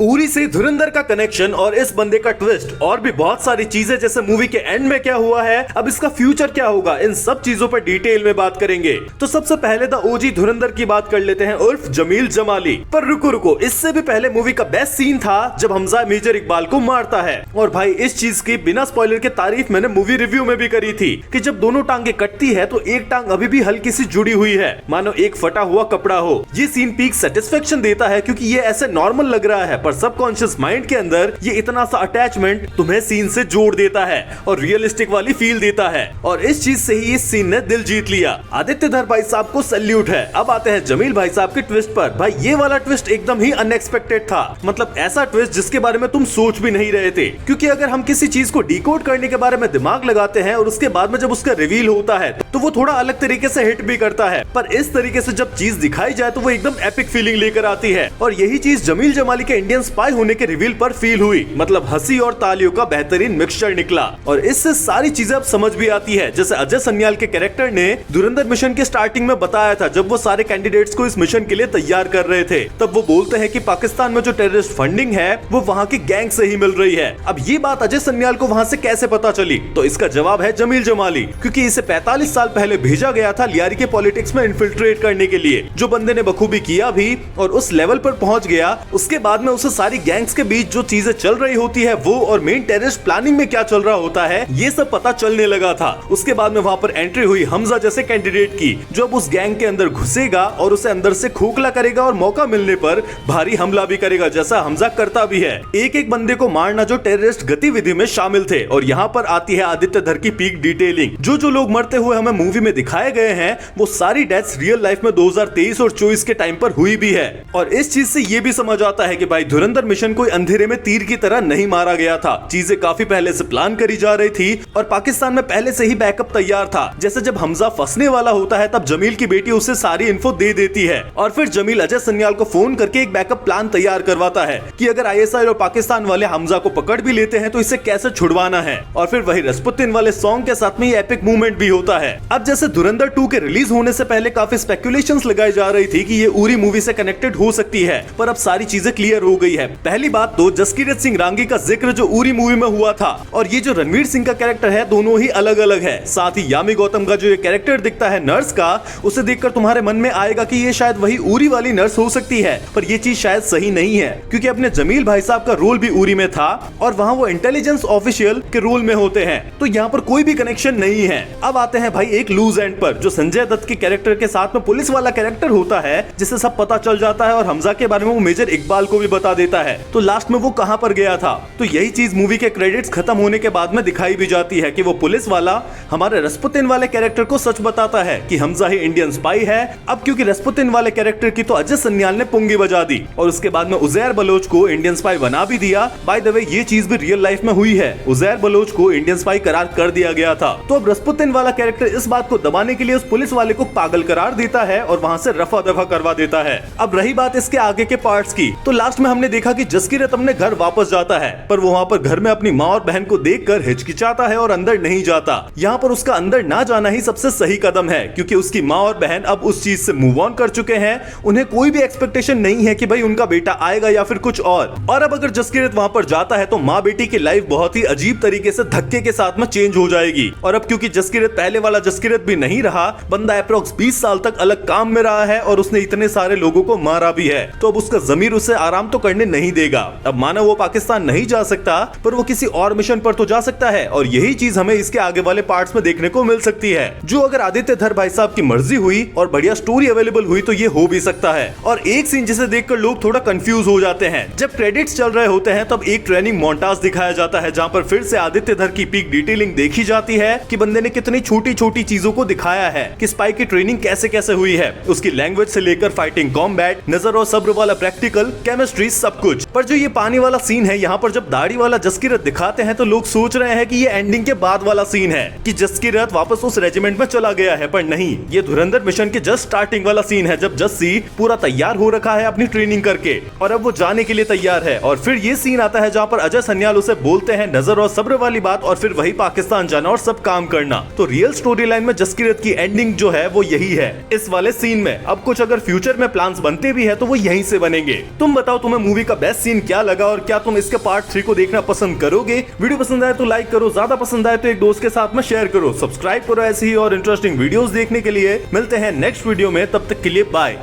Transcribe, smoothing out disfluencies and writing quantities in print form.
उरी से धुरंधर का कनेक्शन और इस बंदे का ट्विस्ट और भी बहुत सारी चीजें, जैसे मूवी के एंड में क्या हुआ है, अब इसका फ्यूचर क्या होगा, इन सब चीजों पर डिटेल में बात करेंगे। तो सबसे पहले द ओजी धुरंधर की बात कर लेते हैं, उर्फ जमील जमाली। पर रुको, इससे भी पहले मूवी का बेस्ट सीन था जब हमजा मेजर इकबाल को मारता है। और भाई इस चीज की बिना स्पॉइलर के तारीफ मैंने मूवी रिव्यू में भी करी थी कि जब दोनों टांगे कटती है तो एक टांग अभी भी हल्की सी जुड़ी हुई है, मानो एक फटा हुआ कपड़ा हो। ये सीन पीक सेटिस्फेक्शन देता है क्योंकि ये ऐसे नॉर्मल लग रहा है, पर सबकॉन्शियस माइंड के अंदर ये इतना सा अटैचमेंट तुम्हें सीन से जोड़ देता है और रियलिस्टिक वाली फील देता है। और इस चीज से ही इस सीन ने दिल जीत लिया। आदित्य धर भाई साहब को सैल्यूट है। अब आते हैं जमील भाई साहब के ट्विस्ट पर। भाई ये वाला ट्विस्ट एकदम ही अनएक्सपेक्टेड था, मतलब ऐसा ट्विस्ट जिसके बारे में तुम सोच भी नहीं रहे थे। क्योंकि अगर हम किसी चीज को डिकोड करने के बारे में दिमाग लगाते हैं और उसके बाद में जब उसका रिवील होता है तो वो थोड़ा अलग तरीके से हिट भी करता है, पर इस तरीके से जब चीज दिखाई जाए तो वो एकदम एपिक फीलिंग लेकर आती है। और यही चीज जमील जमाली के इंडियन स्पाई होने के रिवील पर फील हुई, मतलब हंसी और तालियों का बेहतरीन मिक्सचर निकला। और इससे सारी चीजें अब समझ भी आती है। जैसे अजय सन्याल के कैरेक्टर ने धुरंधर मिशन के स्टार्टिंग में बताया था, जब वो सारे कैंडिडेट्स को इस मिशन के लिए तैयार कर रहे थे, तब वो बोलते हैं कि पाकिस्तान में जो टेररिस्ट फंडिंग है वो वहाँ की गैंग से ही मिल रही है। अब ये बात अजय सन्याल को वहाँ से कैसे पता चली, तो इसका जवाब है जमील जमाली, क्योंकि इसे 45 साल पहले भेजा गया था लियारी के पॉलिटिक्स में इन्फिल्ट्रेट करने के लिए, जो बंदे ने बखूबी किया भी और उस लेवल पर पहुंच गया। उसके बाद में उसे सारी गैंग्स के बीच जो चीजें चल रही होती है वो, और मेन टेररिस्ट प्लानिंग में क्या चल रहा होता है, ये सब पता चलने लगा था। उसके बाद में वहाँ पर एंट्री हुई हमजा जैसे कैंडिडेट की, जो अब उस गैंग के अंदर घुसेगा और उसे अंदर से खोखला करेगा और मौका मिलने पर भारी हमला भी करेगा, जैसा हमजा करता भी है। एक एक बंदे को मारना जो टेररिस्ट गतिविधि में शामिल थे। और यहाँ पर आती है आदित्य धर की पीक डिटेलिंग। जो लोग मरते हुए हमें मूवी में दिखाए गए हैं वो सारी डेथ्स रियल लाइफ में 2023 और 24 के टाइम पर हुई भी है। और इस चीज से ये भी समझ आता है कि भाई धुरंधर मिशन कोई अंधेरे में तीर की तरह नहीं मारा गया था। चीजें काफी पहले से प्लान करी जा रही थी और पाकिस्तान में पहले से ही बैकअप तैयार था। जैसे जब हमजा फंसने वाला होता है तब जमील की बेटी उसे सारी इन्फो दे देती है और फिर जमील अजय सन्याल को फोन करके एक बैकअप प्लान तैयार करवाता है कि अगर आईएसआई और पाकिस्तान वाले हमजा को पकड़ भी लेते हैं तो इसे कैसे छुड़वाना है। और फिर वही रसपुतिन वाले सॉन्ग के साथ में ये एपिक मूवमेंट भी होता है। अब जैसे धुरंधर 2 के रिलीज होने से पहले काफी स्पेकुलेशंस लगाई जा रही थी कि ये उरी मूवी से कनेक्टेड हो सकती है, पर अब सारी चीजें क्लियर हो गई है। पहली बात तो जसकीरत सिंह रांगी का जिक्र जो उरी मूवी में हुआ था, और ये जो रणवीर सिंह का कैरेक्टर है दोनों ही अलग अलग है। साथ ही यामी गौतम का जो ये कैरेक्टर दिखता है नर्स का, उसे देखकर तुम्हारे मन में आएगा कि ये शायद वही उरी वाली नर्स हो सकती है, पर ये चीज शायद सही नहीं है, क्योंकि अपने जमील भाई साहब का रोल भी उरी में था और वहाँ वो इंटेलिजेंस ऑफिशियल के रोल में होते हैं, तो यहाँ पर कोई भी कनेक्शन नहीं है। अब आते हैं भाई एक लूज एंड पर, जो संजय दत्त के कैरेक्टर के साथ में पुलिस वाला कैरेक्टर होता है, जिसे सब पता चल जाता है और हमजा के बारे में वो मेजर इकबाल को भी बता देता है। तो लास्ट में वो कहाँ पर गया था, तो यही चीज मूवी के क्रेडिट्स खत्म होने के बाद में दिखाई भी जाती है कि वो पुलिस वाला हमारे रसपुतिन वाले कैरेक्टर को सच बताता है कि हमजा ही इंडियन स्पाई है। अब क्योंकि रसपुतिन वाले कैरेक्टर की तो अजय सन्याल ने पुंगी बजा दी और उसके बाद में उजैर बलोच को इंडियन स्पाई बना भी दिया। बाय द वे ये चीज भी रियल लाइफ में हुई है, उजैर बलोच को इंडियन स्पाई करार कर दिया गया था। तो अब रसपुतिन वाला कैरेक्टर इस बात को दबाने के लिए उस पुलिस वाले को पागल करार देता है और वहाँ से रफा दफा करवा देता है। अब रही बात इसके आगे के पार्ट्स की, तो लास्ट में हमने देखा कि जसकीरत अपने घर वापस जाता है, पर वो वहाँ पर घर में अपनी माँ और बहन को देखकर हिचकिचाता है और अंदर नहीं जाता। यहाँ पर उसका अंदर ना जाना ही सबसे सही कदम है, क्योंकि उसकी माँ और बहन अब उस चीज से मूव ऑन कर चुके हैं। उन्हें कोई भी एक्सपेक्टेशन नहीं है कि भाई उनका बेटा आएगा या फिर कुछ और अब अगर जसकीरत वहाँ पर जाता है तो माँ बेटी की लाइफ बहुत ही अजीब तरीके से धक्के के साथ में चेंज हो जाएगी। और अब क्योंकि जसकीरत पहले वाला जसकीरत भी नहीं रहा, बंदा अप्रोक्स 20 साल तक अलग काम में रहा है और उसने इतने सारे लोगों को मारा भी है, तो अब उसका जमीर उसे आराम तो करने नहीं देगा। अब माना वो पाकिस्तान नहीं जा सकता, पर वो किसी और मिशन पर तो जा सकता है, और यही चीज हमें इसके आगे वाले पार्ट्स में देखने को मिल सकती है। जो अगर आदित्य धर भाई साहब की मर्जी हुई और बढ़िया स्टोरी अवेलेबल हुई तो ये हो भी सकता है। और एक सीन जिसे देखकर लोग थोड़ा कंफ्यूज हो जाते हैं, जब क्रेडिट्स चल रहे होते हैं तब एक ट्रेनिंग मोन्टाज दिखाया जाता है, जहाँ पर फिर से आदित्य धर की पीक डिटेलिंग देखी जाती है कि बंदे ने कितनी छोटी छोटी चीजों को दिखाया है कि स्पाई की ट्रेनिंग कैसे कैसे हुई है, उसकी लैंग्वेज से लेकर फाइटिंग, कॉम्बैट, नजर और सब्र वाला प्रैक्टिकल, केमिस्ट्री, सब कुछ। पर जो ये पानी वाला सीन है, यहाँ पर जब दाढ़ी वाला जसकीरत दिखाते हैं तो लोग सोच रहे हैं कि ये एंडिंग के बाद वाला सीन है कि जसकीरत वापस उस रेजिमेंट में चला गया है, पर नहीं, ये धुरंधर मिशन के जस्ट स्टार्टिंग वाला सीन है, जब जस्सी पूरा तैयार हो रखा है अपनी ट्रेनिंग करके और अब वो जाने के लिए तैयार है। और फिर ये सीन आता है जहाँ पर अजय सन्याल उसे बोलते हैं नजर और सब्र वाली बात, और फिर वही पाकिस्तान जाना और सब काम करना। तो रियल स्टोरी लाइन में जसकीरत की एंडिंग जो है वो यही है इस वाले सीन में। अब कुछ अगर फ्यूचर में प्लान्स बनते भी है तो वो यहीं से बनेंगे। तुम बताओ तुम्हें मूवी का बेस्ट सीन क्या लगा और क्या तुम इसके पार्ट 3 को देखना पसंद करोगे। वीडियो पसंद आए तो लाइक करो, ज्यादा पसंद आए तो एक दोस्त के साथ में शेयर करो, सब्सक्राइब करो ऐसी ही और इंटरेस्टिंग वीडियोस देखने के लिए। मिलते हैं नेक्स्ट वीडियो में, तब तक के लिए बाय।